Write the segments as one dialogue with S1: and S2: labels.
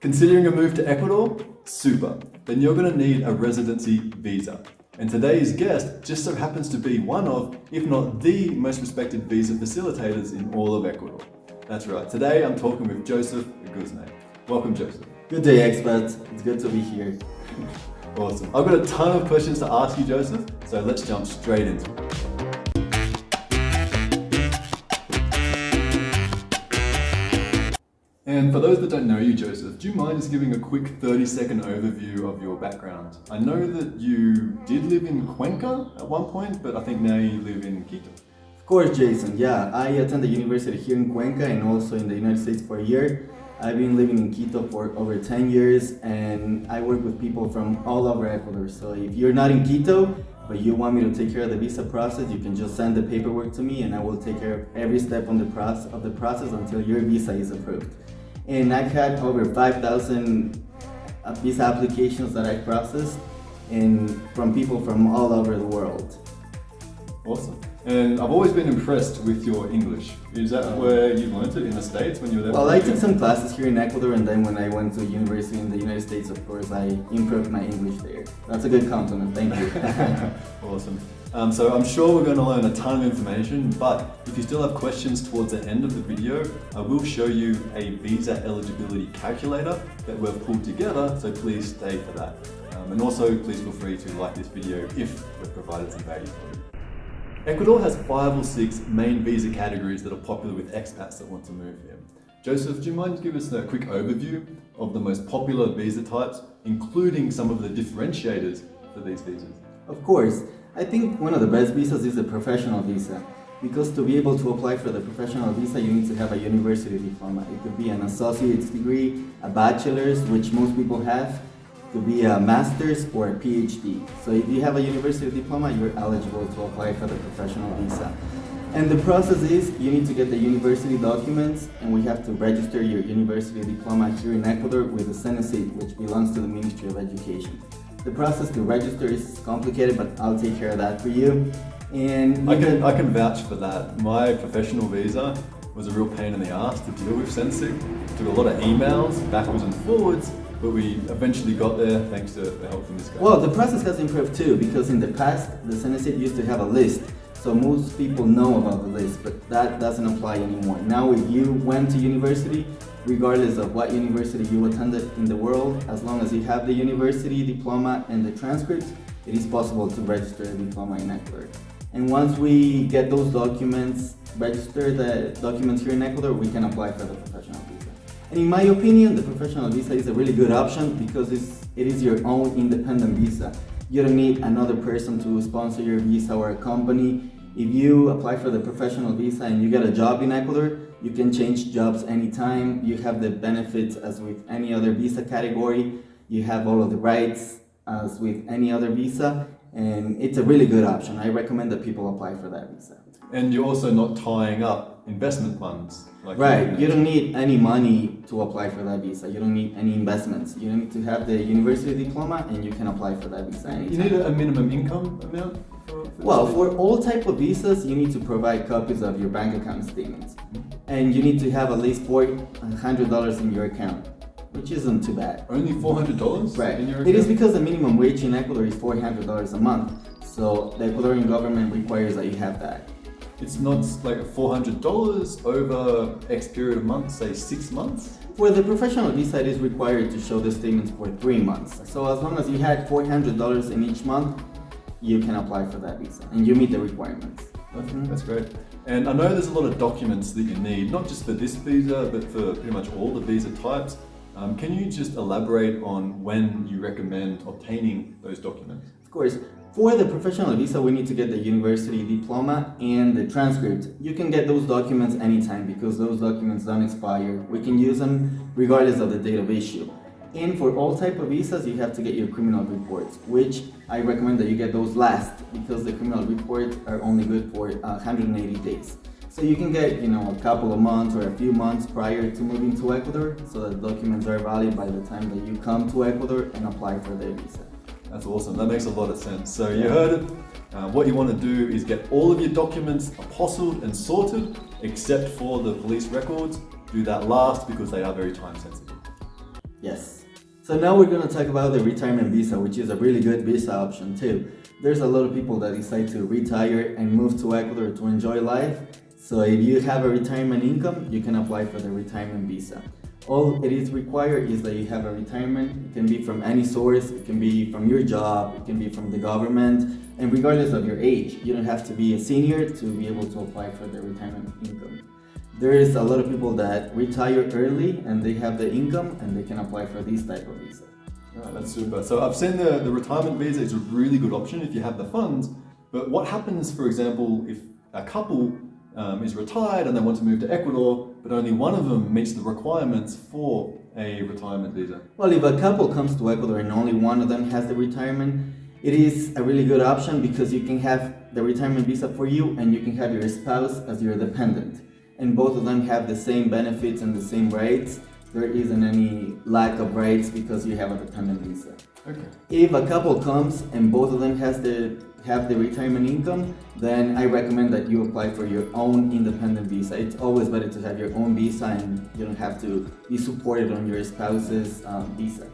S1: Considering a move to Ecuador? Super. Then you're going to need a residency visa. And today's guest just so happens to be one of, if not the most respected visa facilitators in all of Ecuador. That's right, today I'm talking with Joseph Guznay. Welcome, Joseph.
S2: Good day, Expats. It's good to be here.
S1: Awesome. I've got a ton of questions to ask you, Joseph, so let's jump straight into it. And for those that don't know you, Joseph, do you mind just giving a quick 30-second overview of your background? I know that you did live in Cuenca at one point, but I think now you live in Quito.
S2: Of course, Jason. Yeah, I attended university here in Cuenca and also in the United States for a year. I've been living in Quito for over 10 years and I work with people from all over Ecuador. So if you're not in Quito, but you want me to take care of the visa process, you can just send the paperwork to me and I will take care of every step on the process until your visa is approved. And I've had over 5,000 visa applications that I processed and from people from all over the world.
S1: Awesome. And I've always been impressed with your English. Is that where you learned it, in the States when you were there?
S2: Well, I took some classes here in Ecuador and then when I went to university in the United States, of course, I improved my English there. That's a good compliment, thank you.
S1: Awesome. So I'm sure we're going to learn a ton of information, but if you still have questions towards the end of the video, I will show you a visa eligibility calculator that we've pulled together, so please stay for that. And also please feel free to like this video if we've provided some value for you. Ecuador has 5 or 6 main visa categories that are popular with expats that want to move here. Joseph, do you mind giving us a quick overview of the most popular visa types, including some of the differentiators for these visas?
S2: Of course. I think one of the best visas is the professional visa, because to be able to apply for the professional visa, you need to have a university diploma. It could be an associate's degree, a bachelor's, which most people have, it could be a master's or a PhD. So if you have a university diploma, you're eligible to apply for the professional visa. And the process is, you need to get the university documents, and we have to register your university diploma here in Ecuador with the Senate, which belongs to the Ministry of Education. The process to register is complicated, but I'll take care of that for you. And
S1: I can vouch for that. My professional visa was a real pain in the ass to deal with Sensic. It took a lot of emails, backwards and forwards, but we eventually got there thanks to the help from this guy.
S2: Well, the process has improved too, because in the past, the Senate used to have a list. So most people know about the list, but that doesn't apply anymore. Now if you went to university, regardless of what university you attended in the world, as long as you have the university diploma and the transcript, it is possible to register a diploma in Ecuador. And once we get those documents, register the documents here in Ecuador, we can apply for the professional visa. And in my opinion, the professional visa is a really good option because it is your own independent visa. You don't need another person to sponsor your visa or a company. If you apply for the professional visa and you get a job in Ecuador, you can change jobs anytime. You have the benefits as with any other visa category. You have all of the rights as with any other visa. And it's a really good option. I recommend that people apply for that visa.
S1: And you're also not tying up investment funds.
S2: Right, you don't need any money to apply for that visa. You don't need any investments. You need to have the university diploma and you can apply for that visa anytime.
S1: You need a minimum income amount?
S2: Well, for all type of visas, you need to provide copies of your bank account statements. And you need to have at least $400 in your account, which isn't too bad.
S1: Only $400
S2: right.
S1: in your account?
S2: It is because the minimum wage in Ecuador is $400 a month. So the Ecuadorian government requires that you have that.
S1: It's not like $400 over X period of months, say 6 months?
S2: For the professional visa, it is required to show the statements for 3 months. So as long as you had $400 in each month, you can apply for that visa and you meet the requirements.
S1: Okay, that's great. And I know there's a lot of documents that you need, not just for this visa, but for pretty much all the visa types. Can you just elaborate on when you recommend obtaining those documents?
S2: Of course. For the professional visa, we need to get the university diploma and the transcript. You can get those documents anytime because those documents don't expire. We can use them regardless of the date of issue. And for all type of visas, you have to get your criminal reports, which I recommend that you get those last because the criminal reports are only good for 180 days. So you can get, a couple of months or a few months prior to moving to Ecuador so that the documents are valid by the time that you come to Ecuador and apply for the visa.
S1: That's awesome. That makes a lot of sense. So you heard it. What you want to do is get all of your documents apostilled and sorted, except for the police records. Do that last because they are very time sensitive.
S2: Yes. So now we're going to talk about the retirement visa, which is a really good visa option too. There's a lot of people that decide to retire and move to Ecuador to enjoy life. So if you have a retirement income, you can apply for the retirement visa. All it is required is that you have a retirement. It can be from any source, it can be from your job, it can be from the government, and regardless of your age, you don't have to be a senior to be able to apply for the retirement income. There is a lot of people that retire early and they have the income and they can apply for this type of visa.
S1: Right, that's super. So I've seen the retirement visa is a really good option if you have the funds, but what happens, for example, if a couple is retired and they want to move to Ecuador, but only one of them meets the requirements for a retirement visa?
S2: Well, if a couple comes to Ecuador and only one of them has the retirement, it is a really good option because you can have the retirement visa for you and you can have your spouse as your dependent. And both of them have the same benefits and the same rights. There isn't any lack of rights because you have a dependent visa.
S1: Okay.
S2: If a couple comes and both of them have the retirement income, then I recommend that you apply for your own independent visa. It's always better to have your own visa and you don't have to be supported on your spouse's visa.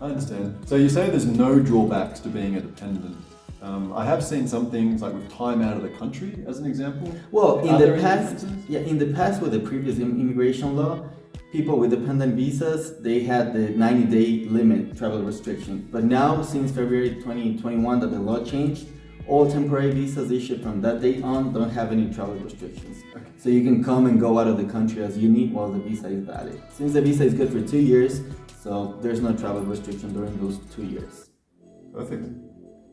S1: I understand. So you say there's no drawbacks to being a dependent. I have seen some things like with time out of the country as an example.
S2: Well, in
S1: Are
S2: the
S1: there any
S2: past,
S1: differences?
S2: in the past with the previous immigration law, people with dependent visas, they had the 90-day limit travel restriction. But now, since February 2021 that the law changed, all temporary visas issued from that date on don't have any travel restrictions.
S1: Okay.
S2: So you can come and go out of the country as you need while the visa is valid. Since the visa is good for 2 years, so there's no travel restriction during those 2 years.
S1: Perfect.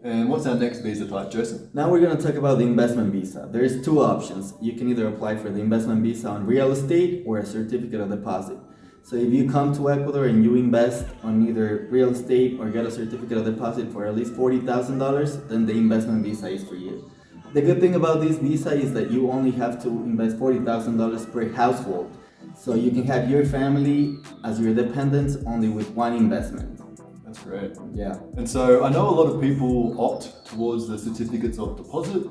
S1: And what's our next visa type, Joseph?
S2: Now we're going to talk about the investment visa. There's two options. You can either apply for the investment visa on real estate or a certificate of deposit. So if you come to Ecuador and you invest on either real estate or get a certificate of deposit for at least $40,000, then the investment visa is for you. The good thing about this visa is that you only have to invest $40,000 per household. So you can have your family as your dependents only with one investment.
S1: That's great.
S2: Yeah.
S1: And so I know a lot of people opt towards the certificates of deposit.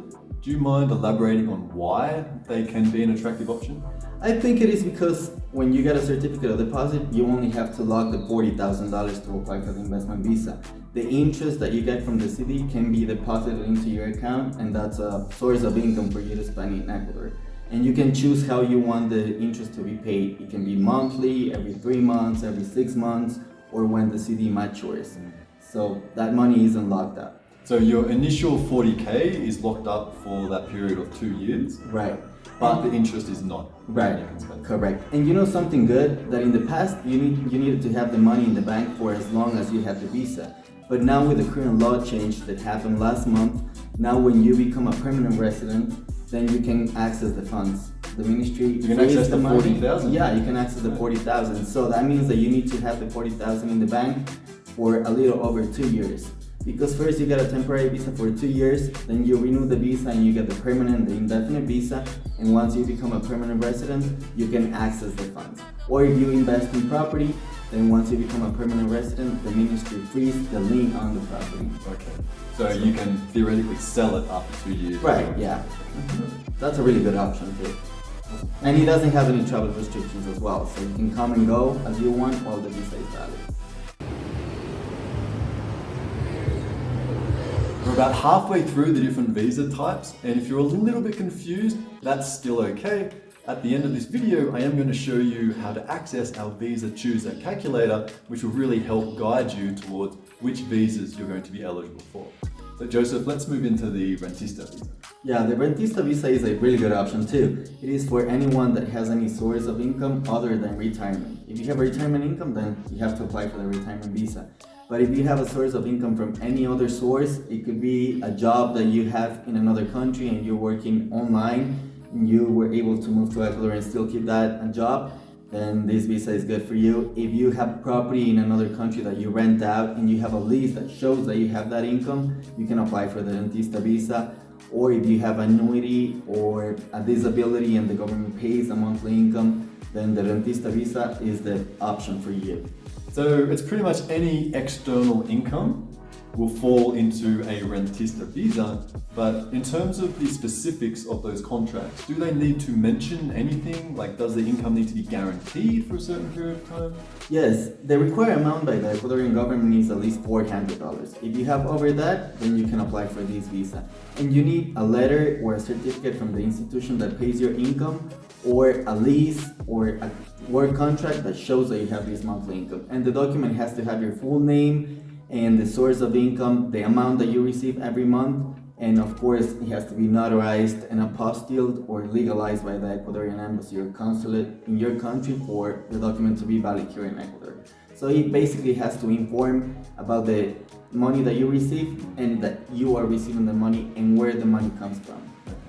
S1: Do you mind elaborating on why they can be an attractive option?
S2: I think it is because when you get a certificate of deposit, you only have to log the $40,000 to apply for the investment visa. The interest that you get from the city can be deposited into your account, and that's a source of income for you to spend in Ecuador. And you can choose how you want the interest to be paid. It can be monthly, every 3 months, every 6 months, or when the CD matures. So that money isn't locked up.
S1: So your initial 40K is locked up for that period of 2 years,
S2: Right.
S1: but the interest is not.
S2: Right.
S1: You can spend.
S2: Correct. And you know something good? That in the past you needed to have the money in the bank for as long as you had the visa. But now with the current law change that happened last month, now when you become a permanent resident, then you can access the funds. The ministry
S1: You can access the
S2: money.
S1: 40,000.
S2: Yeah, you can access the 40,000. So that means that you need to have the 40,000 in the bank for a little over 2 years. Because first you get a temporary visa for 2 years, then you renew the visa and you get the permanent, the indefinite visa, and once you become a permanent resident, you can access the funds. Or if you invest in property, then once you become a permanent resident, the ministry frees the lien on the property.
S1: Okay. So you can theoretically sell it after 2 years.
S2: Right, yeah. That's a really good option too. And he doesn't have any travel restrictions as well, so you can come and go as you want while the visa is valid.
S1: We're about halfway through the different visa types, and if you're a little bit confused, that's still okay. At the end of this video, I am going to show you how to access our visa chooser calculator, which will really help guide you towards which visas you're going to be eligible for. So Joseph, let's move into the Rentista Visa.
S2: Yeah, the Rentista Visa is a really good option too. It is for anyone that has any source of income other than retirement. If you have a retirement income, then you have to apply for the retirement visa. But if you have a source of income from any other source, it could be a job that you have in another country and you're working online and you were able to move to Ecuador and still keep that a job, then this visa is good for you. If you have property in another country that you rent out and you have a lease that shows that you have that income, you can apply for the Rentista Visa. Or if you have annuity or a disability and the government pays a monthly income, then the Rentista Visa is the option for you.
S1: So it's pretty much any external income will fall into a Rentista Visa, but in terms of the specifics of those contracts, do they need to mention anything? Like, does the income need to be guaranteed for a certain period of time?
S2: Yes, the required amount by the Ecuadorian government is at least $400. If you have over that, then you can apply for this visa. And you need a letter or a certificate from the institution that pays your income, or a lease or a work contract that shows that you have this monthly income. And the document has to have your full name and the source of income, the amount that you receive every month, and of course it has to be notarized and apostilled or legalized by the Ecuadorian embassy or consulate in your country for the document to be valid here in Ecuador. So it basically has to inform about the money that you receive and that you are receiving the money and where the money comes from.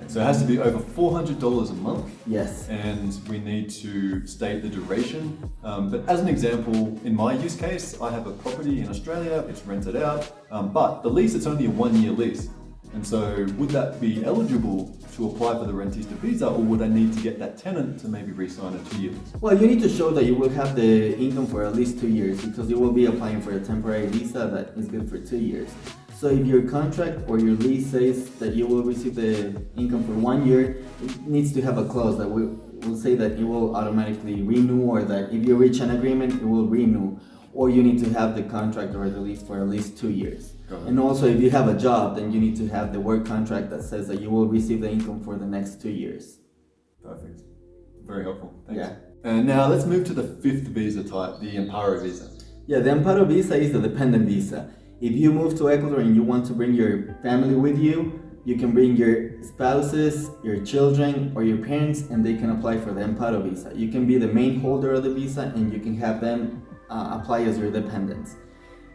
S1: So it has to be over $400 a month.
S2: Yes.
S1: And we need to state the duration. But as an example, in my use case, I have a property in Australia, it's rented out, but the lease, it's only a 1-year lease. And so would that be eligible to apply for the Rentista Visa, or would I need to get that tenant to maybe re-sign a 2-year lease?
S2: Well, you need to show that you will have the income for at least 2 years, because you will be applying for a temporary visa that is good for 2 years. So if your contract or your lease says that you will receive the income for 1 year, it needs to have a clause that will say that it will automatically renew, or that if you reach an agreement, it will renew. Or you need to have the contract or the lease for at least 2 years. And also if you have a job, then you need to have the work contract that says that you will receive the income for the next 2 years.
S1: Perfect. Very helpful. Thanks.
S2: Yeah.
S1: And now let's move to the 5th visa type, the Amparo visa.
S2: Yeah, the Amparo visa is the dependent visa. If you move to Ecuador and you want to bring your family with you, you can bring your spouses, your children, or your parents, and they can apply for the Amparo visa. You can be the main holder of the visa, and you can have them apply as your dependents.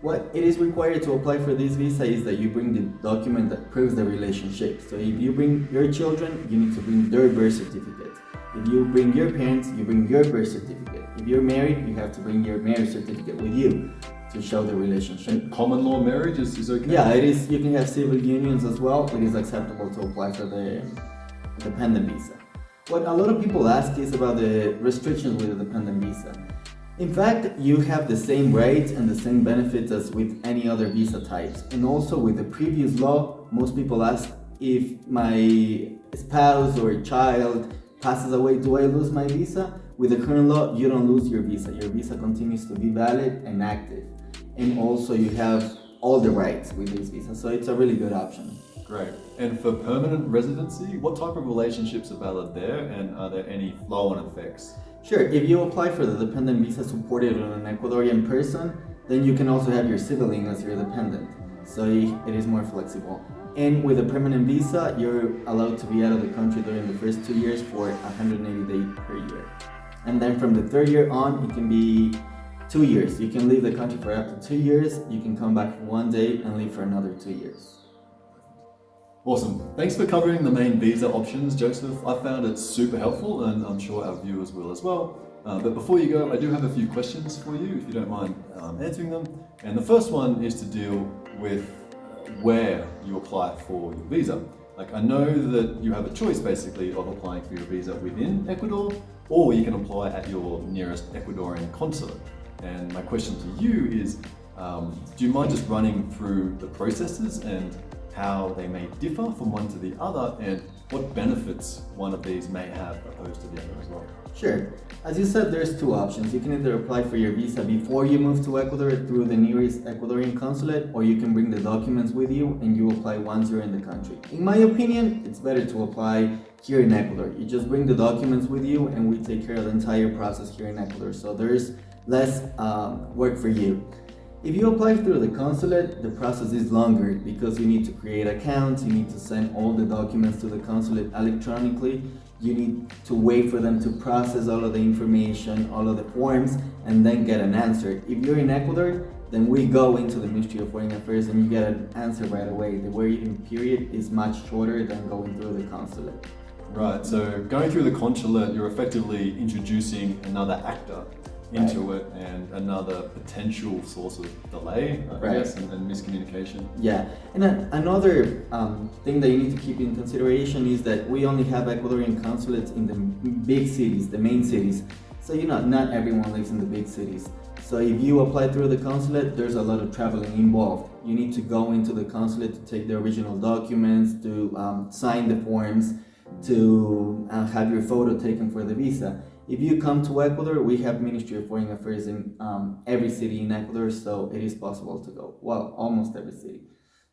S2: What it is required to apply for this visa is that you bring the document that proves the relationship. So if you bring your children, you need to bring their birth certificate. If you bring your parents, you bring your birth certificate. If you're married, you have to bring your marriage certificate with you to show the relationship.
S1: And common law marriage is okay?
S2: Yeah, it is. You can have civil unions as well. It is acceptable to apply for the dependent visa. What a lot of people ask is about the restrictions with the dependent visa. In fact, you have the same rights and the same benefits as with any other visa types. And also with the previous law, most people ask, if my spouse or child passes away, do I lose my visa? With the current law, you don't lose your visa. Your visa continues to be valid and active. And also you have all the rights with this visa. So it's a really good option.
S1: Great. And for permanent residency, what type of relationships are valid there, and are there any flow-on effects?
S2: Sure, if you apply for the dependent visa supported on an Ecuadorian person, then you can also have your sibling as your dependent. So it is more flexible. And with a permanent visa, you're allowed to be out of the country during the first 2 years for 180 days per year. And then from the 3rd year on, it can be 2 years. You can leave the country for up to 2 years. You can come back for 1 day and leave for another 2 years.
S1: Awesome. Thanks for covering the main visa options, Joseph. I found it super helpful, and I'm sure our viewers will as well. But before you go, I do have a few questions for you, if you don't mind answering them. And the first one is to deal with where you apply for your visa. Like, I know that you have a choice basically of applying for your visa within Ecuador, or you can apply at your nearest Ecuadorian consulate. And my question to you is, do you mind just running through the processes and how they may differ from one to the other, and what benefits one of these may have opposed to the other as well?
S2: Sure. As you said, there's 2 options. You can either apply for your visa before you move to Ecuador through the nearest Ecuadorian consulate, or you can bring the documents with you and you apply once you're in the country. In my opinion, it's better to apply here in Ecuador. You just bring the documents with you and we take care of the entire process here in Ecuador. So there's less work for you. If you apply through the consulate, the process is longer because you need to create accounts, you need to send all the documents to the consulate electronically, you need to wait for them to process all of the information, all of the forms, and then get an answer. If you're in Ecuador, then we go into the Ministry of Foreign Affairs and you get an answer right away. The waiting period is much shorter than going through the consulate.
S1: Right, so going through the consulate, you're effectively introducing another actor into it, and another potential source of delay, I guess, and miscommunication.
S2: Yeah, and another thing that you need to keep in consideration is that we only have Ecuadorian consulates in the big cities, the main cities. So not everyone lives in the big cities. So if you apply through the consulate, there's a lot of traveling involved. You need to go into the consulate to take the original documents, to sign the forms, to have your photo taken for the visa. If you come to Ecuador, we have Ministry of Foreign Affairs in every city in Ecuador, so it is possible to go. Well, almost every city.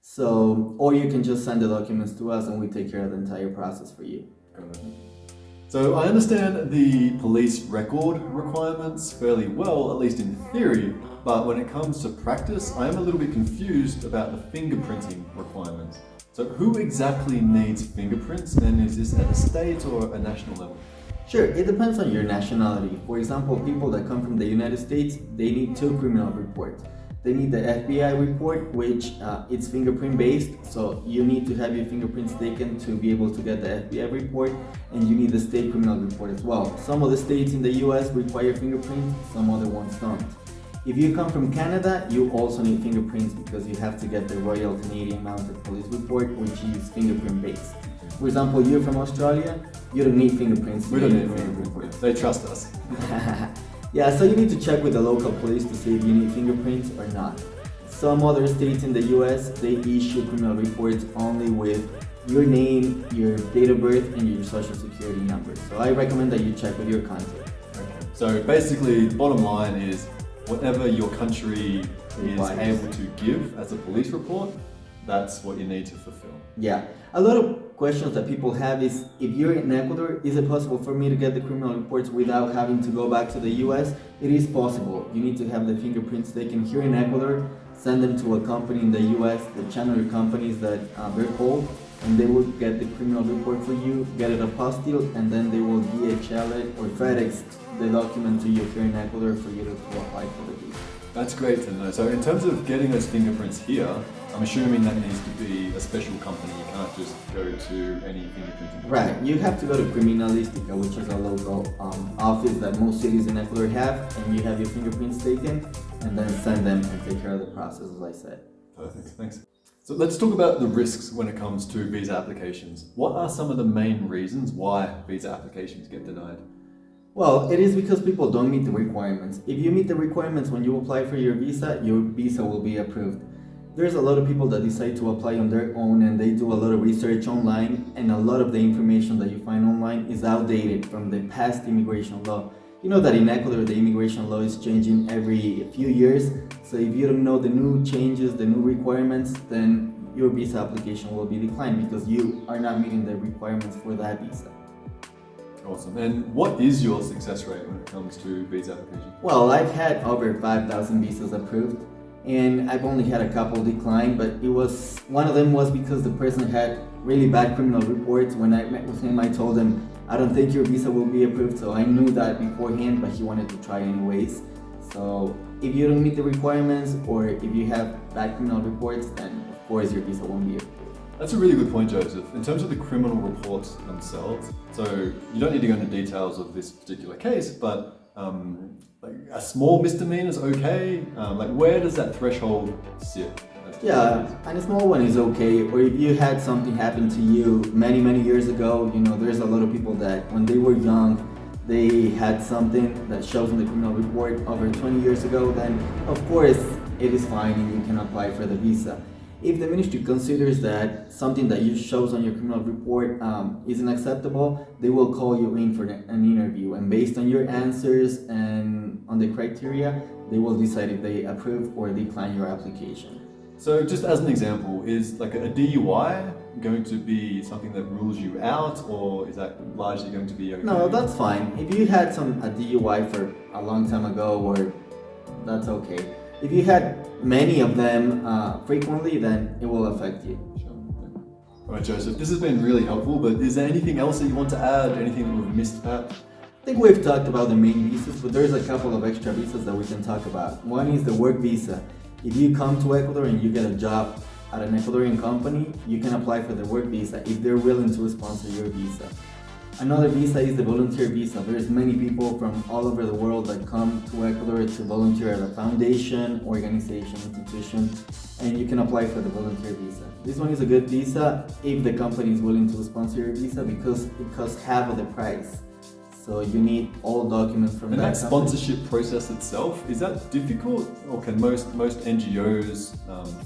S2: So, or you can just send the documents to us and we take care of the entire process for you.
S1: So I understand the police record requirements fairly well, at least in theory, but when it comes to practice, I am a little bit confused about the fingerprinting requirements. So who exactly needs fingerprints, and is this at a state or a national level?
S2: Sure, it depends on your nationality. For example, people that come from the United States, they need 2 criminal reports. They need the FBI report, which it's fingerprint based, so you need to have your fingerprints taken to be able to get the FBI report, and you need the state criminal report as well. Some of the states in the US require fingerprints, some other ones don't. If you come from Canada, you also need fingerprints because you have to get the Royal Canadian Mounted Police report, which is fingerprint based. For example, you're from Australia, you don't need fingerprints.
S1: We don't need fingerprints. They trust us.
S2: Yeah, so you need to check with the local police to see if you need fingerprints or not. Some other states in the US, they issue criminal reports only with your name, your date of birth, and your social security number. So I recommend that you check with your country.
S1: Okay. So basically, the bottom line is whatever your country is able to give as a police report, that's what you need to fulfill.
S2: Yeah. A lot of questions that people have is, if you're in Ecuador, is it possible for me to get the criminal reports without having to go back to the US? It is possible. You need to have the fingerprints taken here in Ecuador, send them to a company in the US, the channel companies that they're called, and they will get the criminal report for you, get it apostilled, and then they will DHL it or FedEx the document to you here in Ecuador for you to apply for the visa.
S1: That's great to know. So in terms of getting those fingerprints here, I'm assuming that needs to be a special company. You can't just go to any fingerprinting company.
S2: Right, you have to go to Criminalistica, which is a local office that most cities in Ecuador have, and you have your fingerprints taken, and then send them and take care of the process, as I said.
S1: Perfect, thanks. So let's talk about the risks when it comes to visa applications. What are some of the main reasons why visa applications get denied?
S2: Well, it is because people don't meet the requirements. If you meet the requirements when you apply for your visa will be approved. There's a lot of people that decide to apply on their own and they do a lot of research online, and a lot of the information that you find online is outdated from the past immigration law. You know that in Ecuador the immigration law is changing every few years, so if you don't know the new changes, the new requirements, then your visa application will be declined because you are not meeting the requirements for that visa.
S1: Awesome. And what is your success rate when it comes to visa application?
S2: Well, I've had over 5,000 visas approved, and I've only had a couple decline, but one of them was because the person had really bad criminal reports. When I met with him, I told him, I don't think your visa will be approved, so I knew that beforehand, but he wanted to try anyways. So if you don't meet the requirements, or if you have bad criminal reports, then of course your visa won't be approved.
S1: That's a really good point, Joseph. In terms of the criminal reports themselves, so you don't need to go into details of this particular case, but like a small misdemeanor is okay. Like where does that threshold sit?
S2: Yeah, and a small one is okay. Or if you had something happen to you many years ago, you know, there's a lot of people that when they were young, they had something that shows in the criminal report over 20 years ago, then of course it is fine and you can apply for the visa. If the ministry considers that something that you shows on your criminal report isn't acceptable, they will call you in for an interview, and based on your answers and on the criteria, they will decide if they approve or decline your application.
S1: So just as an example, is like a DUI going to be something that rules you out, or is that largely going to be okay?
S2: No, that's fine. If you had a DUI for a long time ago, or that's okay. If you had many of them frequently, then it will affect you.
S1: Sure. All right, Joseph, this has been really helpful, but is there anything else that you want to add? Anything that we've missed perhaps?
S2: I think we've talked about the main visas, but there's a couple of extra visas that we can talk about. One is the work visa. If you come to Ecuador and you get a job at an Ecuadorian company, you can apply for the work visa if they're willing to sponsor your visa. Another visa is the volunteer visa. There's many people from all over the world that come to Ecuador to volunteer at a foundation, organization, institution, and you can apply for the volunteer visa. This one is a good visa if the company is willing to sponsor your visa because it costs half of the price. So you need all documents from
S1: And
S2: that
S1: that
S2: company.
S1: sponsorship process itself, is that difficult, or can most NGOs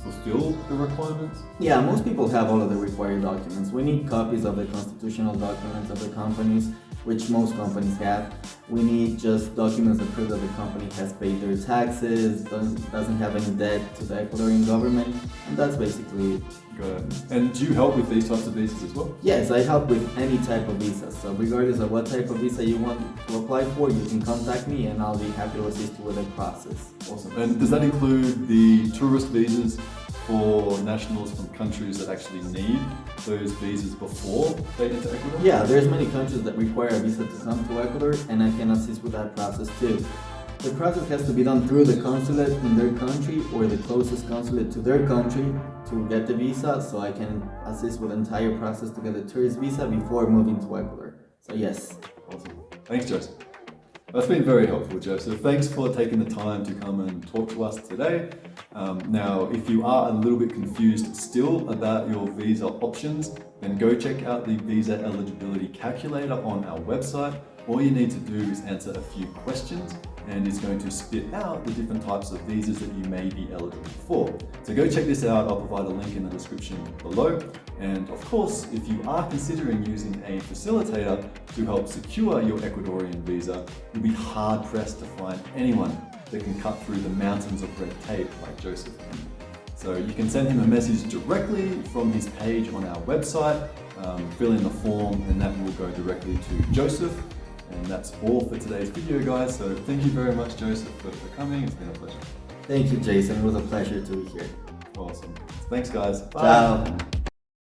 S1: fulfill the requirements?
S2: Yeah, most people have all of the required documents. We need copies of the constitutional documents of the companies, which most companies have. We need just documents that prove that the company has paid their taxes, doesn't have any debt to the Ecuadorian government, and that's basically it.
S1: Got it. And do you help with these types of visas as well?
S2: Yes, I help with any type of visa. So regardless of what type of visa you want to apply for, you can contact me and I'll be happy to assist you with the process.
S1: Awesome. And does that include the tourist visas for nationals from countries that actually need those visas before they enter Ecuador?
S2: Yeah, there's many countries that require a visa to come to Ecuador, and I can assist with that process too. The process has to be done through the consulate in their country or the closest consulate to their country to get the visa, so I can assist with the entire process to get a tourist visa before moving to Ecuador. So yes.
S1: Awesome. Thanks, Joseph. That's been very helpful, Joseph. Thanks for taking the time to come and talk to us today. Now, if you are a little bit confused still about your visa options, then go check out the visa eligibility calculator on our website. All you need to do is answer a few questions, and it's going to spit out the different types of visas that you may be eligible for. So go check this out. I'll provide a link in the description below. And of course, if you are considering using a facilitator to help secure your Ecuadorian visa, you'll be hard pressed to find anyone that can cut through the mountains of red tape like Joseph can. So you can send him a message directly from his page on our website, fill in the form, and that will go directly to Joseph. And that's all for today's video, guys. So thank you very much, Joseph, for coming. It's been a pleasure.
S2: Thank you, Jason. It was a pleasure to be here.
S1: Awesome. Thanks, guys. Bye.
S2: Ciao.